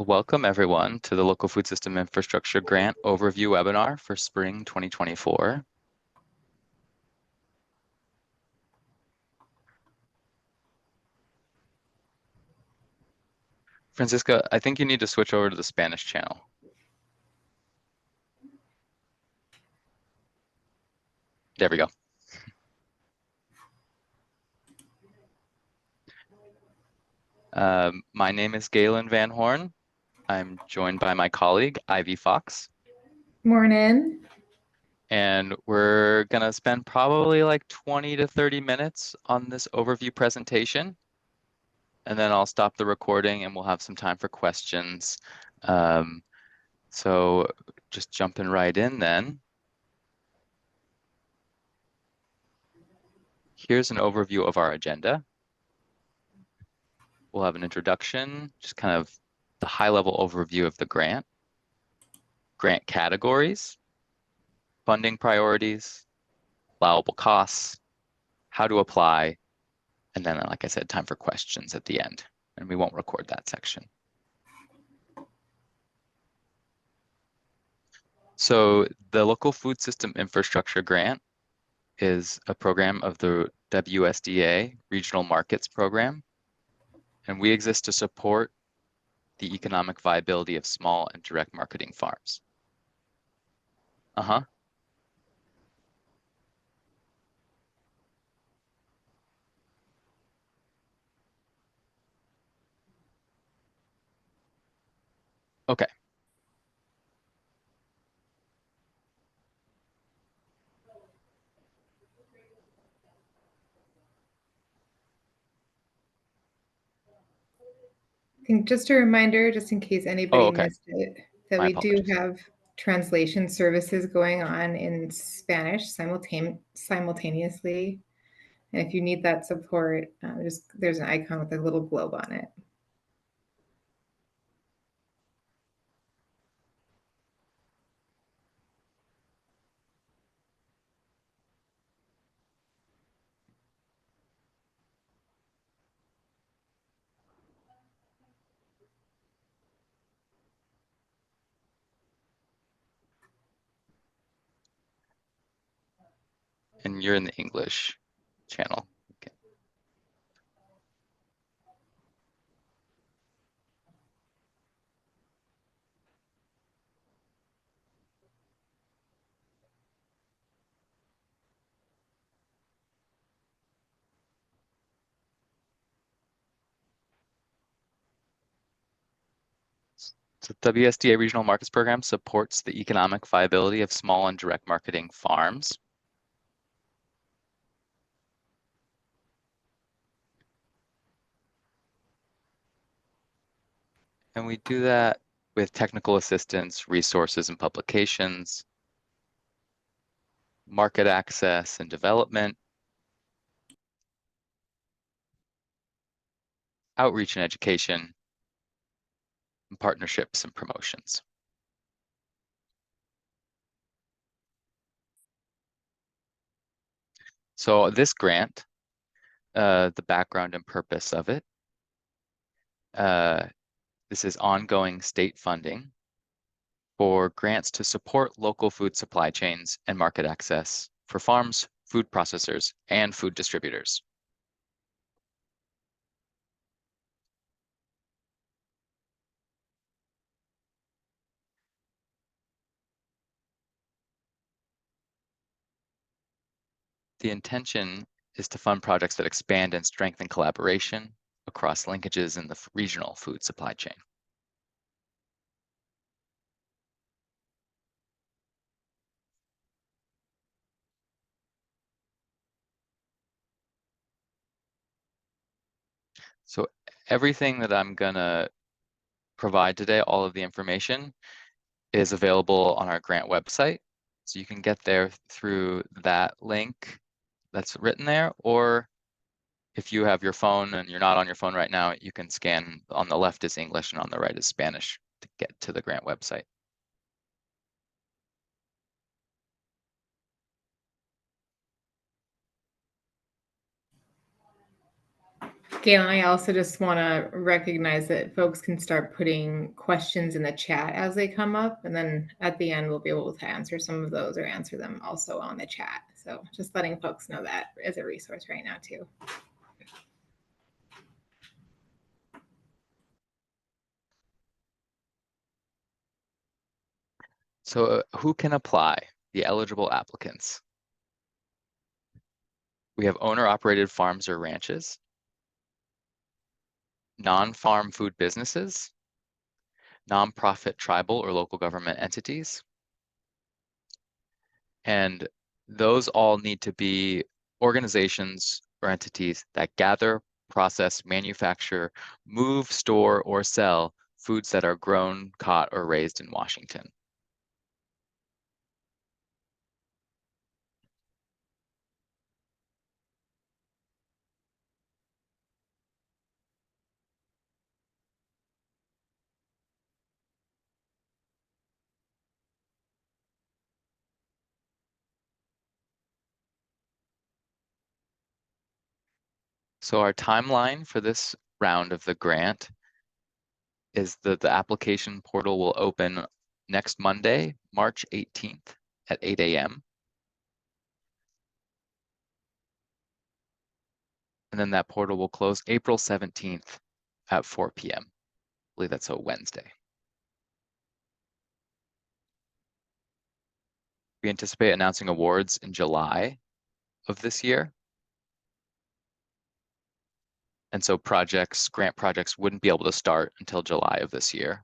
Welcome everyone to the Local Food System Infrastructure Grant Overview webinar for Spring 2024. Francisca, I think you need to switch over to the Spanish channel. There we go. My name is Galen Van Horn. I'm joined by my colleague, Ivy Fox. Morning. And we're going to spend probably like 20 to 30 minutes on this overview presentation. And then I'll stop the recording and we'll have some time for questions. So just jumping right in then. Here's an overview of our agenda. We'll have an introduction, just kind of the high-level overview of the grant categories, funding priorities, allowable costs, how to apply, and then, like I said, time for questions at the end. And we won't record that section. So the Local Food System Infrastructure Grant is a program of the WSDA Regional Markets Program. And we exist to support the economic viability of small and direct marketing farms. Okay. I think just a reminder, just in case anybody missed it, that we do have translation services going on in Spanish simultaneously. And if you need that support, there's an icon with a little globe on it. And you're in the English channel. Okay. So WSDA Regional Markets Program supports the economic viability of small and direct marketing farms. And we do that with technical assistance, resources and publications, market access and development, outreach and education, and partnerships and promotions. So this grant, the background and purpose of it, this is ongoing state funding for grants to support local food supply chains and market access for farms, food processors, and food distributors. The intention is to fund projects that expand and strengthen collaboration across linkages in the regional food supply chain. So everything that I'm gonna provide today, all of the information, is available on our grant website. So you can get there through that link that's written there, or if you have your phone and you're not on your phone right now, you can scan. On the left is English and on the right is Spanish to get to the grant website. Galen, I also just want to recognize that folks can start putting questions in the chat as they come up, and then at the end we'll be able to answer some of those or answer them also on the chat. So just letting folks know that as a resource right now too. So who can apply? The eligible applicants. We have owner-operated farms or ranches, non-farm food businesses, nonprofit tribal or local government entities, and those all need to be organizations or entities that gather, process, manufacture, move, store, or sell foods that are grown, caught, or raised in Washington. So our timeline for this round of the grant is that the application portal will open next Monday, March 18th at 8 a.m. And then that portal will close April 17th at 4 p.m. I believe that's a Wednesday. We anticipate announcing awards in July of this year. And so grant projects wouldn't be able to start until July of this year.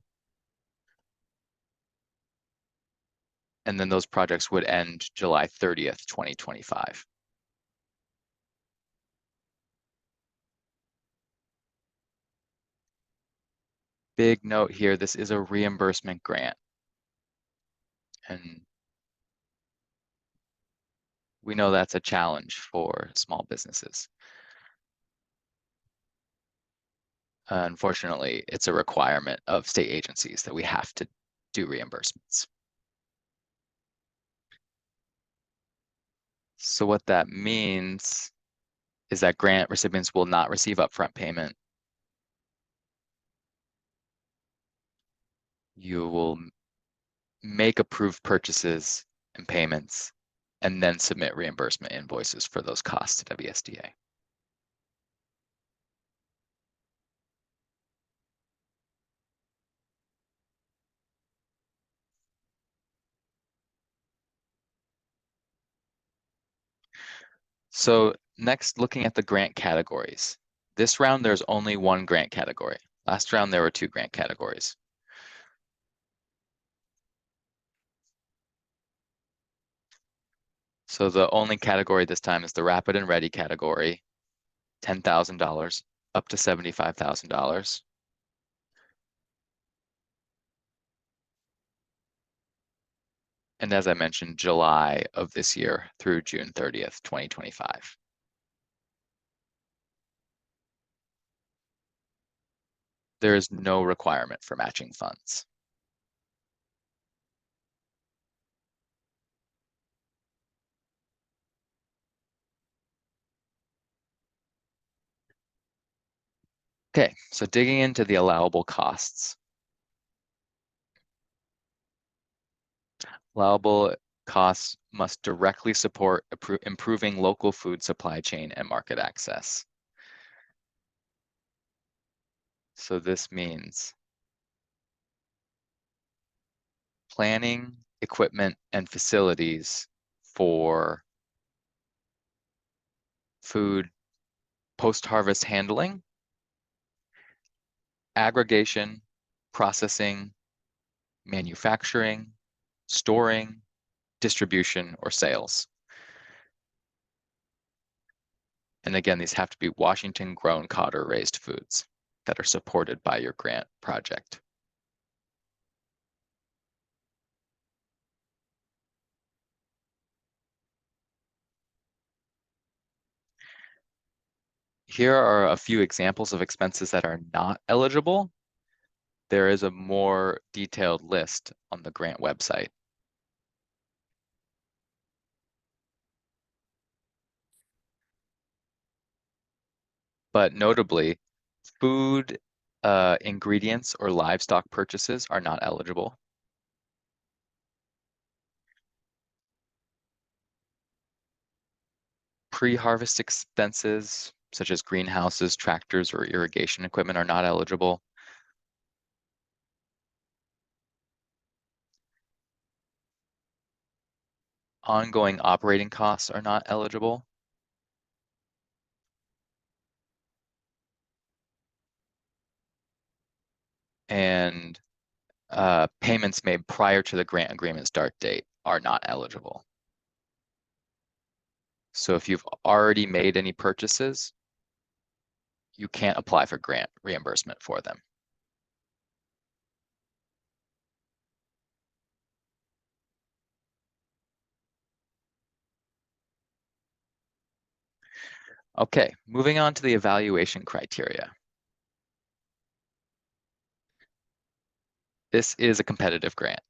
And then those projects would end July 30th, 2025. Big note here, this is a reimbursement grant. And we know that's a challenge for small businesses. Unfortunately, it's a requirement of state agencies that we have to do reimbursements. So what that means is that grant recipients will not receive upfront payment. You will make approved purchases and payments and then submit reimbursement invoices for those costs to WSDA. So next, looking at the grant categories. This round, there's only one grant category. Last round, there were two grant categories. So the only category this time is the Rapid and Ready category, $10,000 up to $75,000. And as I mentioned, July of this year through June 30th, 2025. There is no requirement for matching funds. Okay, so digging into the allowable costs. Allowable costs must directly support improving local food supply chain and market access. So this means planning, equipment, and facilities for food post-harvest handling, aggregation, processing, manufacturing, storing, distribution, or sales. And again, these have to be Washington grown, caught, or raised foods that are supported by your grant project. Here are a few examples of expenses that are not eligible. There is a more detailed list on the grant website. but notably, food, ingredients, or livestock purchases are not eligible. Pre-harvest expenses, such as greenhouses, tractors, or irrigation equipment, are not eligible. Ongoing operating costs are not eligible. And payments made prior to the grant agreement start date are not eligible. So if you've already made any purchases, you can't apply for grant reimbursement for them. Okay, moving on to the evaluation criteria. This is a competitive grant.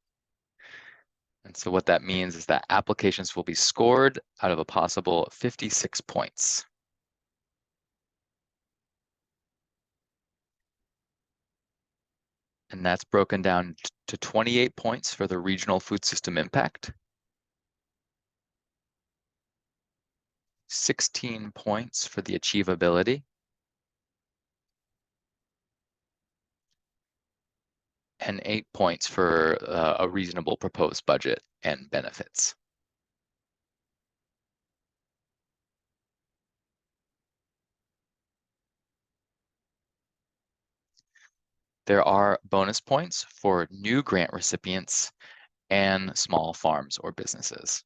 And so what that means is that applications will be scored out of a possible 56 points. And that's broken down to 28 points for the regional food system impact, 16 points for the achievability, and 8 points for a reasonable proposed budget and benefits. There are bonus points for new grant recipients and small farms or businesses.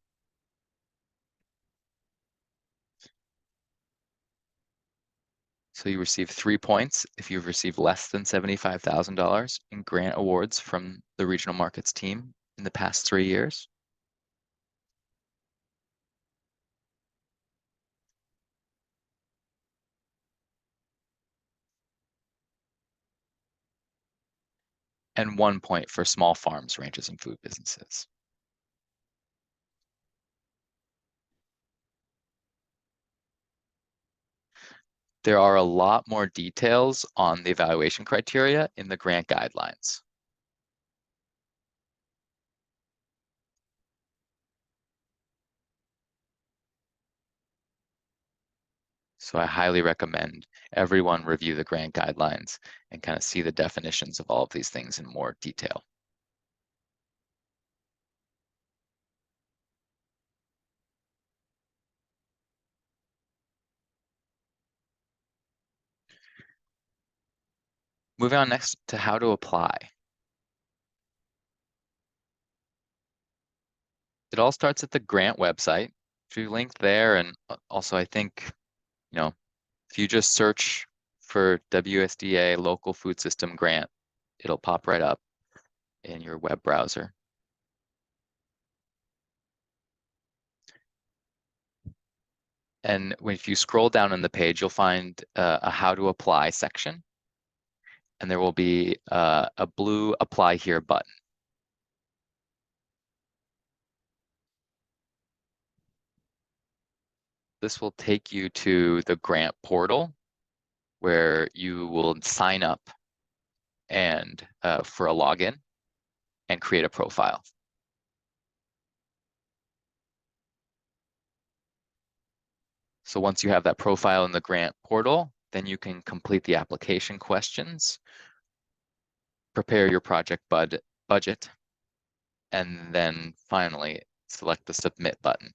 So you receive 3 points if you've received less than $75,000 in grant awards from the regional markets team in the past 3 years. And 1 point for small farms, ranches, and food businesses. There are a lot more details on the evaluation criteria in the grant guidelines. So I highly recommend everyone review the grant guidelines and kind of see the definitions of all of these things in more detail. Moving on next to how to apply. It all starts at the grant website. If you link there, and also I think, if you just search for WSDA local food system grant, it'll pop right up in your web browser. And if you scroll down on the page, you'll find a how to apply section. And there will be a blue apply here button. This will take you to the grant portal where you will sign up and for a login and create a profile. So once you have that profile in the grant portal, then you can complete the application questions, prepare your project budget, and then finally select the submit button.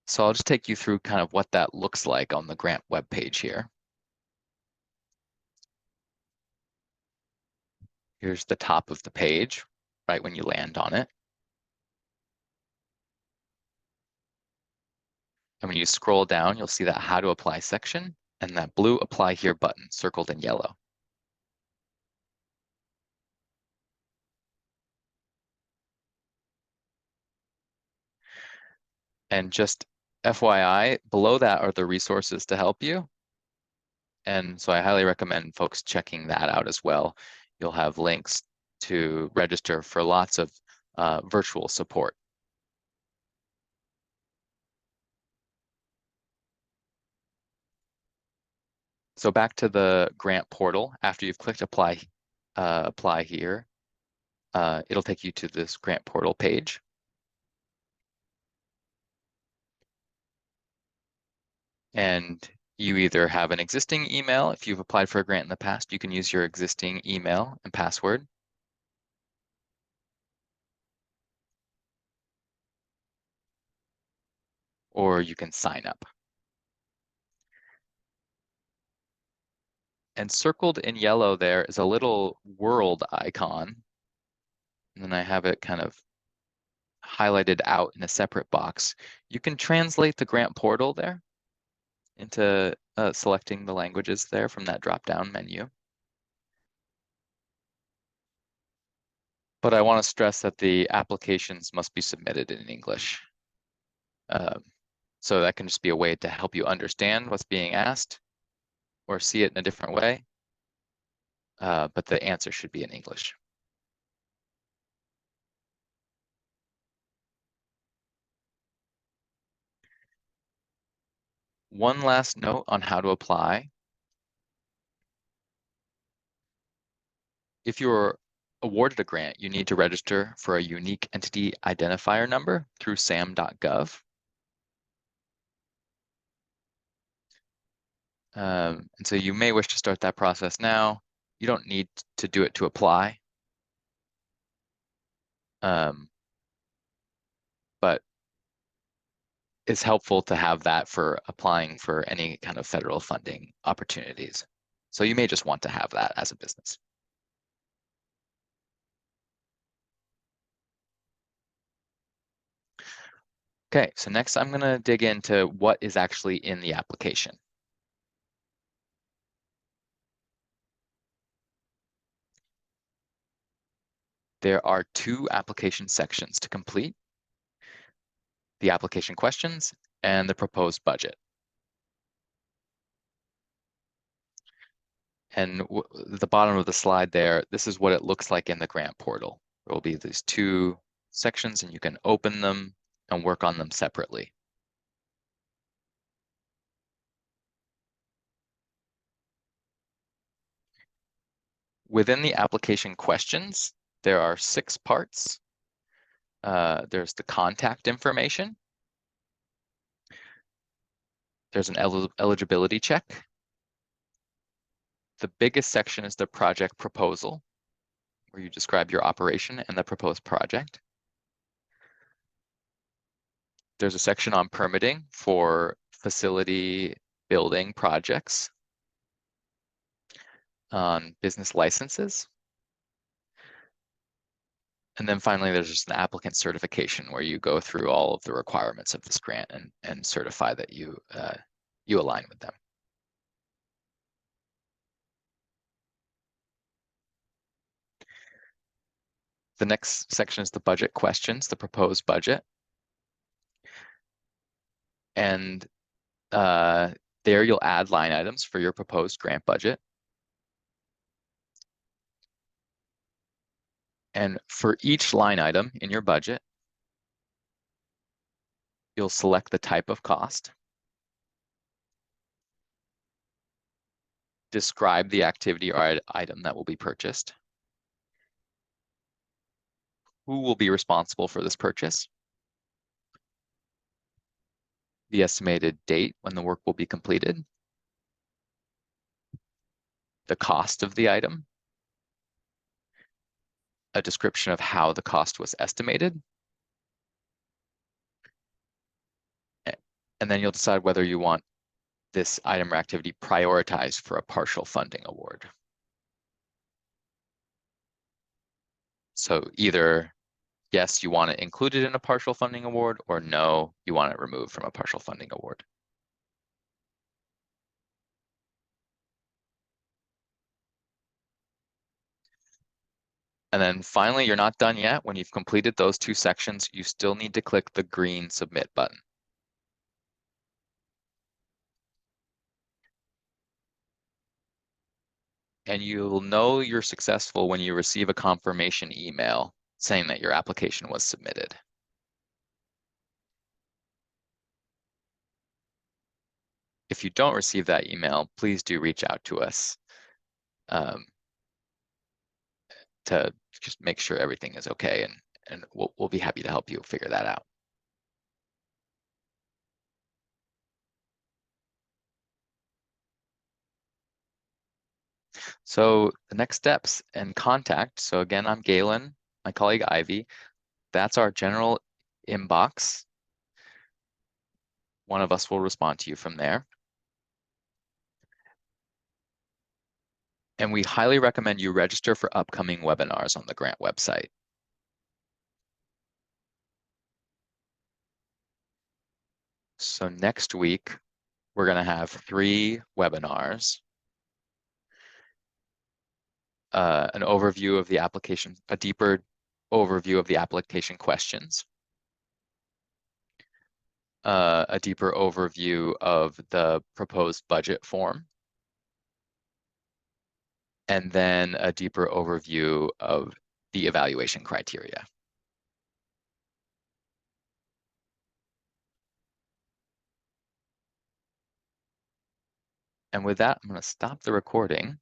So I'll just take you through kind of what that looks like on the grant webpage here. Here's the top of the page, right when you land on it. And when you scroll down, you'll see that how to apply section and that blue apply here button circled in yellow. And just FYI, below that are the resources to help you. And so I highly recommend folks checking that out as well. You'll have links to register for lots of virtual support. So back to the grant portal, after you've clicked apply here, it'll take you to this grant portal page. And you either have an existing email. If you've applied for a grant in the past, you can use your existing email and password. Or you can sign up. And circled in yellow there is a little world icon. And then I have it kind of highlighted out in a separate box. You can translate the grant portal there into selecting the languages there from that drop-down menu. But I want to stress that the applications must be submitted in English. So that can just be a way to help you understand what's being asked or see it in a different way. But the answer should be in English. One last note on how to apply. If you're awarded a grant, you need to register for a unique entity identifier number through sam.gov. And so you may wish to start that process now. You don't need to do it to apply. But it's helpful to have that for applying for any kind of federal funding opportunities. So you may just want to have that as a business. Okay, so next I'm going to dig into what is actually in the application. There are two application sections to complete: the application questions and the proposed budget. And the bottom of the slide there, this is what it looks like in the grant portal. There will be these two sections and you can open them and work on them separately. Within the application questions, there are 6 parts. There's the contact information. There's an eligibility check. The biggest section is the project proposal, where you describe your operation and the proposed project. There's a section on permitting for facility building projects, on business licenses. And then finally, there's just an applicant certification where you go through all of the requirements of this grant and certify that you align with them. The next section is the budget questions, the proposed budget. And there you'll add line items for your proposed grant budget. And for each line item in your budget, you'll select the type of cost, describe the activity or item that will be purchased, who will be responsible for this purchase, the estimated date when the work will be completed, the cost of the item, a description of how the cost was estimated, and then you'll decide whether you want this item or activity prioritized for a partial funding award. So either yes, you want it included in a partial funding award, or no, you want it removed from a partial funding award. And then finally, you're not done yet. When you've completed those 2 sections, you still need to click the green submit button. And you'll know you're successful when you receive a confirmation email saying that your application was submitted. If you don't receive that email, please do reach out to us to just make sure everything is okay, and we'll be happy to help you figure that out. So the next steps and contact. So again, I'm Galen, my colleague Ivy. That's our general inbox. One of us will respond to you from there. And we highly recommend you register for upcoming webinars on the grant website. So next week, we're going to have 3 webinars. An overview of the application, a deeper overview of the application questions, a deeper overview of the proposed budget form, and then a deeper overview of the evaluation criteria. And with that, I'm going to stop the recording.